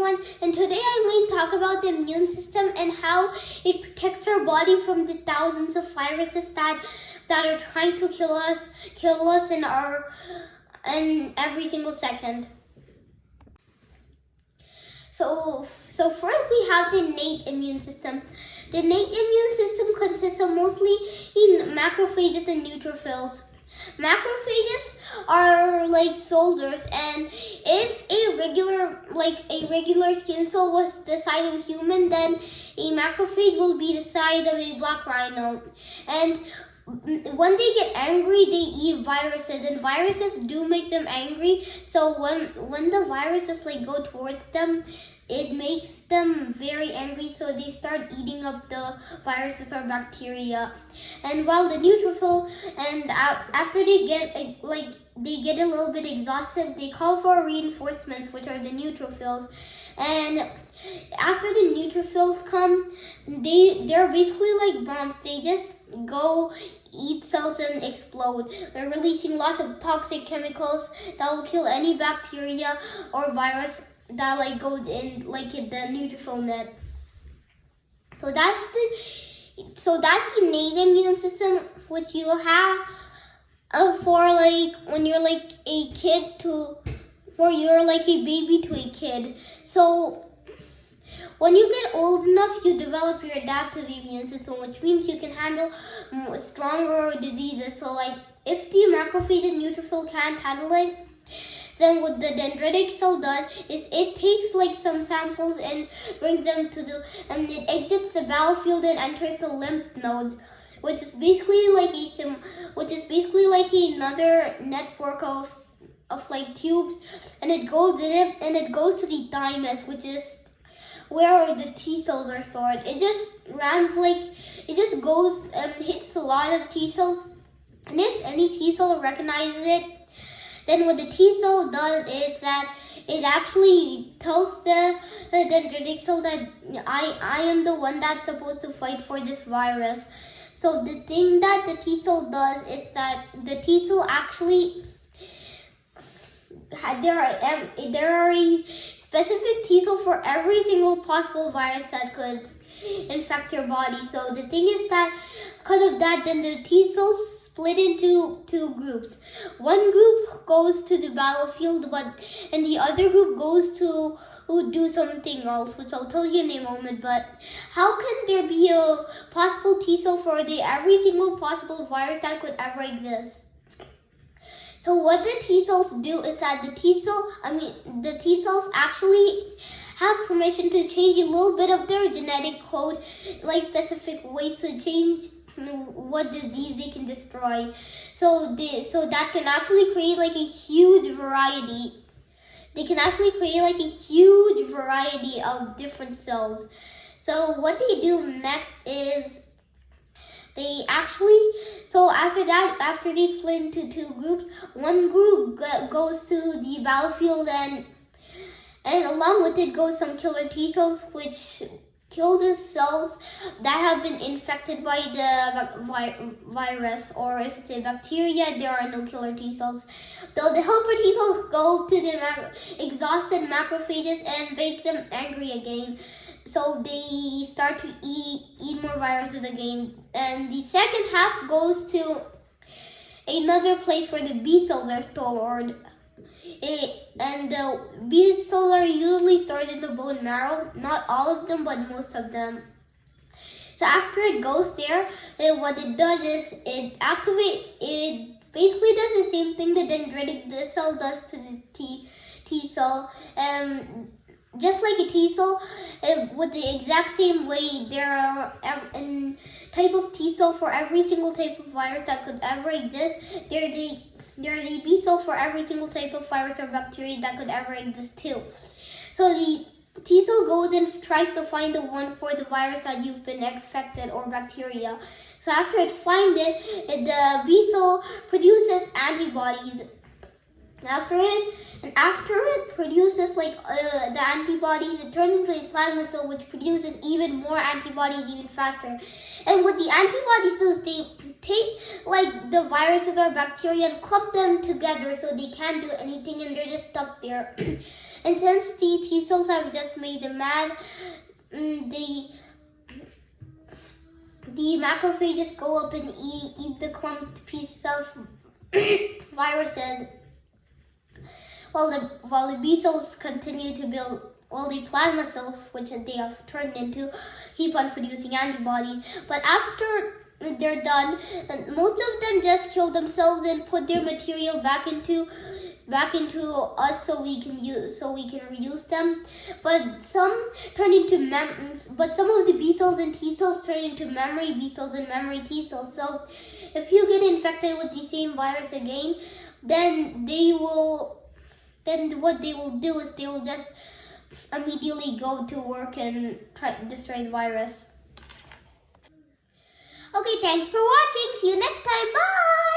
everyone, and today I'm going to talk about the immune system and how it protects our body from the thousands of viruses that are trying to kill us in every single second. So first we have the innate immune system. The innate immune system consists of mostly macrophages and neutrophils. Macrophages are like soldiers, and if a regular skin cell was the size of a human, then a macrophage will be the size of a black rhino. And when they get angry, they eat viruses, and viruses do make them angry. So when the viruses go towards them, it makes them very angry, so they start eating up the viruses or bacteria. And while the neutrophil, and after they get a little bit exhausted, they call for reinforcements, which are the neutrophils. And after the neutrophils come, they're basically like bombs. They just go eat cells and explode. They're releasing lots of toxic chemicals that will kill any bacteria or virus that goes in the neutrophil net. So that's the innate immune system, which you have for when you're a kid to, or you're a baby to a kid. So when you get old enough, you develop your adaptive immune system, which means you can handle stronger diseases. So if the macrophage and neutrophil can't handle it, then what the dendritic cell does is it takes some samples and brings them and it exits the battlefield and enters the lymph nodes, which is basically another network of tubes, and it goes in it, and it goes to the thymus, which is where the T cells are stored. It just goes and hits a lot of T cells, and if any T cell recognizes it, then what the T cell does is that it actually tells the dendritic cell that I am the one that's supposed to fight for this virus. So the thing that the T cell does is that the T cell actually, there are a specific T cell for every single possible virus that could infect your body. So the thing is that because of that, then the T cells split into two groups. One group goes to the battlefield, and the other group goes to do something else, which I'll tell you in a moment. But how can there be a possible T cell for every single possible virus that could ever exist? So what the T cells do is that the T cells actually have permission to change a little bit of their genetic code, specific ways to change what disease they can destroy. So that can actually create a huge variety. They can actually create a huge variety of different cells. So what they do next is after they split into two groups, one group goes to the battlefield, and along with it goes some killer T cells, which kill the cells that have been infected by the virus, or if it's a bacteria, there are no killer T cells. Though the helper T cells go to the exhausted macrophages and make them angry again. So they start to eat more viruses again. And the second half goes to another place where the B cells are stored. And the B cells are usually stored in the bone marrow. Not all of them, but most of them. So after it goes there, what it does is it basically does the same thing the dendritic cell does to the T cell. Just like a T cell, with the exact same way, there are a type of T cell for every single type of virus that could ever exist. There's a B cell for every single type of virus or bacteria that could ever exist too. So the T cell goes and tries to find the one for the virus that you've been infected or bacteria. So after it finds it, the B cell produces antibodies. After it produces like the antibodies, it turns into a plasma cell which produces even more antibodies even faster. And what the antibodies do is they take like the viruses or bacteria and clump them together so they can't do anything and they're just stuck there. And since the T cells have just made them mad, the macrophages go up and eat the clumped pieces of viruses, while the B cells continue to build, while the plasma cells, which they have turned into, keep on producing antibodies. But after they're done, most of them just kill themselves and put their material back into us so we can reuse them. But some of the B cells and T cells turn into memory B cells and memory T cells. So if you get infected with the same virus again, then what they will do is they will just immediately go to work and try to destroy the virus. Okay, thanks for watching. See you next time. Bye!